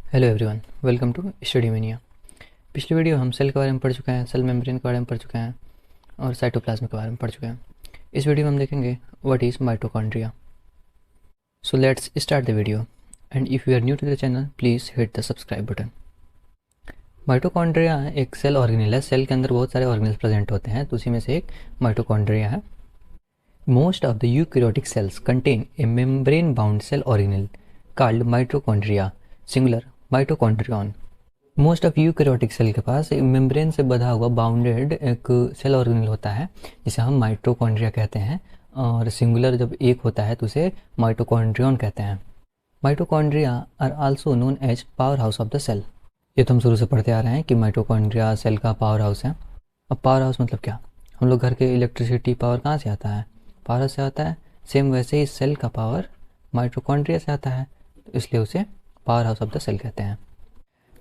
Hello everyone, welcome to study mania. पिछली video हम cell के बारे में पढ़ चुके हैं, सेल मेम्ब्रेन के बारे में पढ़ चुके हैं और साइटोप्लाज्म के बारे में पढ़ चुके हैं। इस वीडियो में हम देखेंगे what is mitochondria. So let's start the video and if you are new to the channel please hit the subscribe button. Mitochondria एक सेल ऑर्गेनेल है। सेल के अंदर बहुत सारे ऑर्गेनेल्स प्रेजेंट होते हैं, तो उसी में से एक माइटोकॉन्ड्रिया है। Most of the eukaryotic cells contain a membrane bound cell organelle called mitochondria, singular mitochondrion. Most of eukaryotic cell के पास एक मेम्ब्रेन से बधा हुआ बाउंडेड एक सेल ऑर्गेनेल होता है जिसे हम माइटोकॉन्ड्रिया कहते हैं, और सिंगुलर जब एक होता है तो उसे माइटोकॉन्ड्रियन कहते हैं। Mitochondria are also known as power house of the cell. ये तो हम शुरू से पढ़ते आ रहे हैं कि माइटोकॉन्ड्रिया सेल का पावर हाउस है। अब पावर हाउस मतलब क्या? हम लोग घर के इलेक्ट्रिसिटी पावर कहाँ से आता है? पावर हाउस से आता है। सेम वैसे ही सेल का पावर माइटोकॉन्ड्रिया से आता है, तो इसलिए उसे power house of the cell कहते हैं।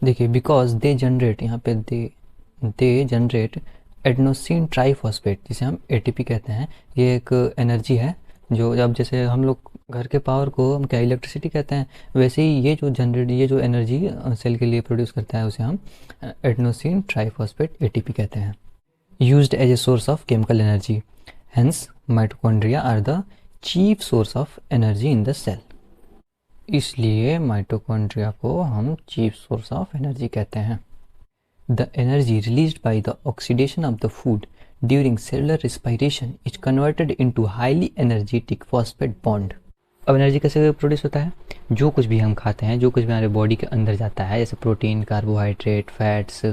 देखिए, बिकॉज दे जनरेट, यहाँ पे दे जनरेट एडेनोसिन ट्राइफॉस्फेट, जिसे हम एटीपी कहते हैं। ये एक एनर्जी है जो, अब जैसे हम लोग घर के पावर को हम क्या इलेक्ट्रिसिटी कहते हैं, वैसे ही ये जो एनर्जी सेल के लिए प्रोड्यूस करता है उसे हम एडेनोसिन ट्राइफॉस्फेट एटीपी कहते हैं। Used as a source of chemical energy, hence mitochondria are the chief source of energy in the cell. इसलिए माइटोकॉन्ड्रिया को हम चीफ सोर्स ऑफ एनर्जी कहते हैं। The energy released by the oxidation of the food during cellular respiration is converted into highly energetic phosphate bond. अब energy कैसे produce होता है? जो कुछ भी हम खाते हैं, जो कुछ भी हमारे बॉडी के अंदर जाता है, जैसे प्रोटीन, कार्बोहाइड्रेट, फैट्स,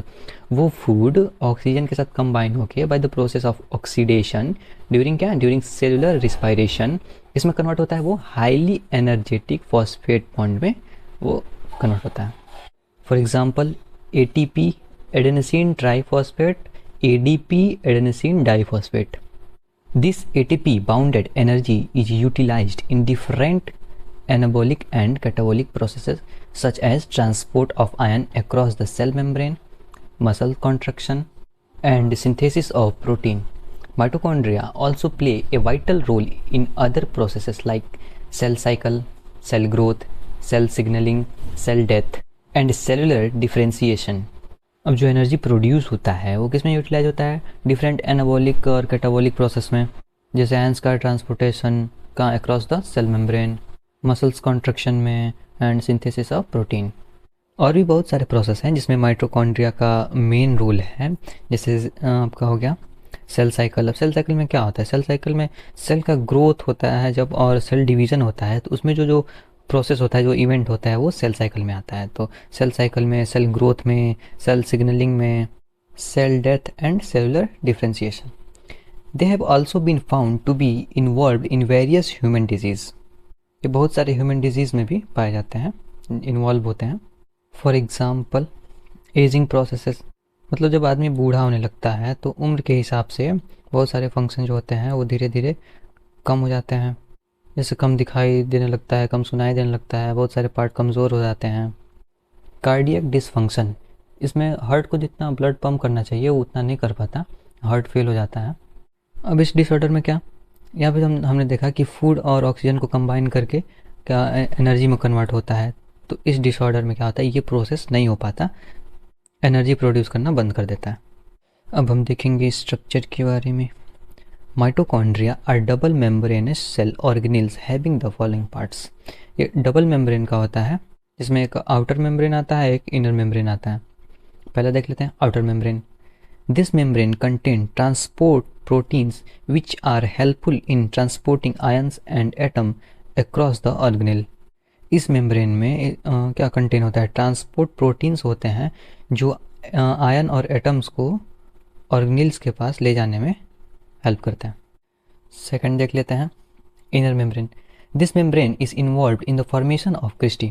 वो फूड ऑक्सीजन के साथ कंबाइन होकर by the process of oxidation during cellular respiration, इसमें कन्वर्ट होता है वो हाईली एनर्जेटिक फॉस्फेट बॉन्ड में वो कन्वर्ट होता है। For example ATP adenosine triphosphate, ADP adenosine diphosphate. This ATP bounded energy is utilized in different anabolic and catabolic processes such as transport of ion across the cell membrane, muscle contraction, and synthesis of protein. Mitochondria also play a vital role in other processes like cell cycle, cell growth, cell signaling, cell death, and cellular differentiation. अब जो energy produce होता है वो किस में utilize होता है? Different anabolic और कैटाबॉलिक प्रोसेस में, जैसे आयंस का ट्रांसपोर्टेशन का across the cell membrane, muscles contraction में, एंड सिंथेसिस ऑफ प्रोटीन। और भी बहुत सारे प्रोसेस हैं जिसमें माइटोकॉन्ड्रिया का मेन रोल है। जैसे आपका हो गया सेल साइकिल। अब सेल साइकिल में क्या होता है? सेल साइकिल में सेल का ग्रोथ होता है जब, और सेल डिवीज़न होता है, तो उसमें जो प्रोसेस होता है, जो इवेंट होता है, वो सेल साइकिल में आता है। तो सेल साइकिल में, सेल ग्रोथ में, सेल सिग्नलिंग में, cell death and cellular differentiation. They have also been found to be involved in various human diseases. ये बहुत सारे ह्यूमन डिजीज़ में भी पाए जाते हैं, इन्वॉल्व होते हैं। फॉर एग्जाम्पल एजिंग प्रोसेसेस, मतलब जब आदमी बूढ़ा होने लगता है तो उम्र के हिसाब से बहुत सारे फंक्शन जो होते हैं वो धीरे धीरे कम हो जाते हैं। जैसे कम दिखाई देने लगता है, कम सुनाई देने लगता है, बहुत सारे पार्ट कमज़ोर हो जाते हैं। कार्डियक डिसफंक्शन, इसमें हार्ट को जितना ब्लड पंप करना चाहिए वो उतना नहीं कर पाता, हार्ट फेल हो जाता है। अब इस डिसऑर्डर में क्या, यहाँ पे हमने देखा कि फूड और ऑक्सीजन को कंबाइन करके क्या एनर्जी में कन्वर्ट होता है। तो इस डिसऑर्डर में क्या होता है, ये प्रोसेस नहीं हो पाता, एनर्जी प्रोड्यूस करना बंद कर देता है। अब हम देखेंगे स्ट्रक्चर के बारे में। Mitochondria are double membranous cell organelles having the following parts. ये डबल मेम्ब्रेन का होता है, जिसमें एक आउटर मेम्ब्रेन आता है, एक इनर मेम्ब्रेन आता है। पहले देख लेते हैं outer membrane. This membrane contain transport proteins which are helpful in transporting ions and atom across the organelle. इस मेम्ब्रेन में क्या कंटेन होता है? ट्रांसपोर्ट प्रोटीन्स होते हैं जो आयन और एटम्स को ऑर्गेनेल्स के पास ले जाने में हेल्प करते हैं। सेकंड देख लेते हैं inner membrane. This membrane is involved in the formation of cristae.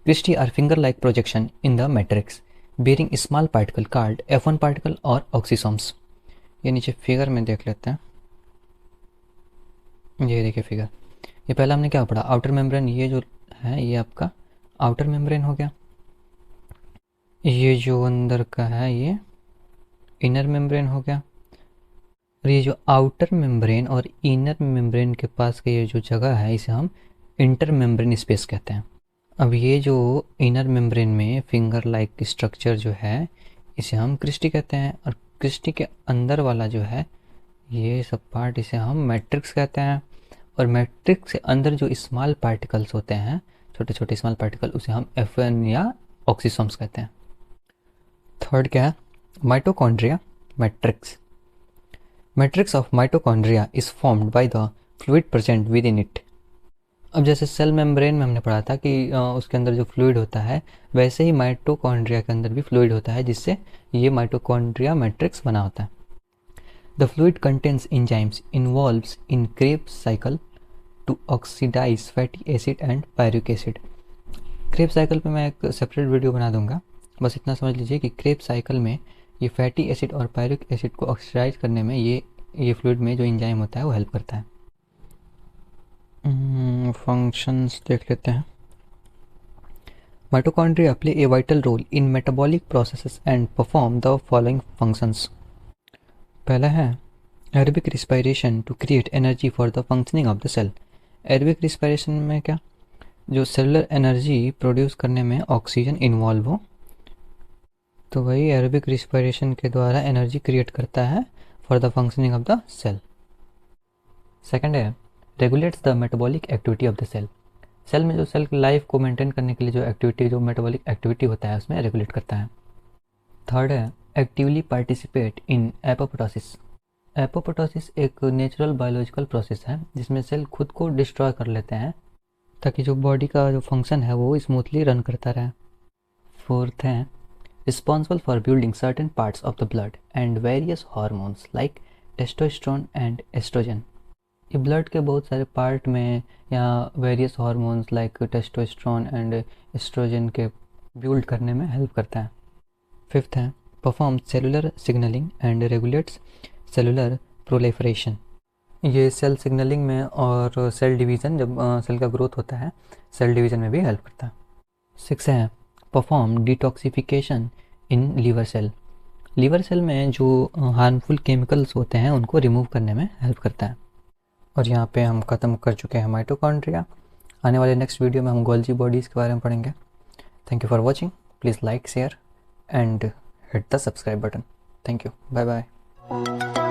Cristae are finger like projection in the matrix bearing small particle called F1 particle और ऑक्सीसोम्स। ये नीचे फिगर में देख लेते हैं। ये देखिए फिगर। ये पहला हमने क्या पढ़ा? आउटर मेम्ब्रेन, ये जो है ये आपका आउटर मेम्ब्रेन हो गया। ये जो अंदर का है ये इनर मेम्ब्रेन हो गया। और ये जो आउटर मेम्ब्रेन और इनर मेम्ब्रेन के पास के ये जो जगह है इसे हम इंटर मेम्ब्रेन स्पेस कहते हैं। अब ये जो इनर मेम्ब्रेन में फिंगर लाइक स्ट्रक्चर जो है इसे हम क्रिस्टी कहते हैं, और क्रिस्टी के अंदर वाला जो है ये सब पार्ट इसे हम मैट्रिक्स कहते हैं, और मैट्रिक्स के अंदर जो स्मॉल पार्टिकल्स होते हैं, छोटे छोटे स्मॉल पार्टिकल, उसे हम एफएन या ऑक्सीसोम्स कहते हैं। थर्ड क्या है? Mitochondria matrix. Matrix of mitochondria is formed by the fluid present with in it. अब जैसे सेल मेम्ब्रेन में हमने पढ़ा था कि उसके अंदर जो फ्लूइड होता है, वैसे ही माइटोकॉन्ड्रिया के अंदर भी फ्लूइड होता है, जिससे ये माइटोकॉन्ड्रिया मैट्रिक्स बना होता है। The fluid contains enzymes involves in Krebs cycle to oxidize fatty acid and pyruvic acid. Kreb cycle पे मैं एक सेपरेट वीडियो बना दूंगा, बस इतना समझ लीजिए कि क्रेब साइकिल में ये फैटी एसिड और पायरिक एसिड को ऑक्सीडाइज करने में ये फ्लूइड में जो एंजाइम होता है वो हेल्प करता है। फंक्शंस देख लेते हैं। Mitochondria play a vital role in metabolic processes and perform the following functions. पहला है aerobic respiration to create energy for the functioning of the cell. Aerobic respiration में क्या, जो सेलुलर एनर्जी प्रोड्यूस करने में ऑक्सीजन इन्वॉल्व हो, तो वही एरोबिक रिस्पायरेशन के द्वारा एनर्जी क्रिएट करता है for the functioning of the cell. Second है regulates the metabolic activity of the cell. Cell में जो सेल की लाइफ को मेंटेन करने के लिए जो एक्टिविटी, जो मेटाबॉलिक एक्टिविटी होता है, उसमें रेगुलेट करता है। थर्ड है actively participate in apoptosis. Apoptosis एक नेचुरल बायोलॉजिकल प्रोसेस है जिसमें सेल खुद को डिस्ट्रॉय कर लेते हैं ताकि जो बॉडी का जो फंक्शन है वो स्मूथली रन करता रहे। फोर्थ है responsible for building certain parts of the blood and various hormones like testosterone and estrogen. ये ब्लड के बहुत सारे पार्ट में या various hormones like testosterone and estrogen के बिल्ड करने में हेल्प करता है। फिफ्थ है perform cellular signaling and regulates cellular proliferation. ये सेल सिग्नलिंग में और सेल डिवीज़न, जब सेल का ग्रोथ होता है, सेल डिवीज़न में भी हेल्प करता है। सिक्स है perform detoxification in liver cell. Liver cell में जो हार्मफुल केमिकल्स होते हैं उनको रिमूव करने में हेल्प करता है। और यहाँ पे हम ख़त्म कर चुके हैं माइटोकॉन्ड्रिया। आने वाले नेक्स्ट वीडियो में हम गोल्जी बॉडीज़ के बारे में पढ़ेंगे। Thank you for watching. Please like, share and hit the subscribe button. Thank you. Bye bye.